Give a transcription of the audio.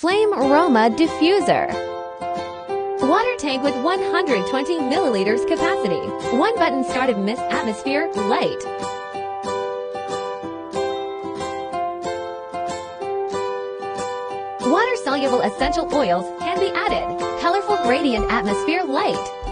Flame Aroma Diffuser. Water tank with 120 milliliters capacity. One button started mist atmosphere light. Water-soluble essential oils can be added. Colorful gradient atmosphere light.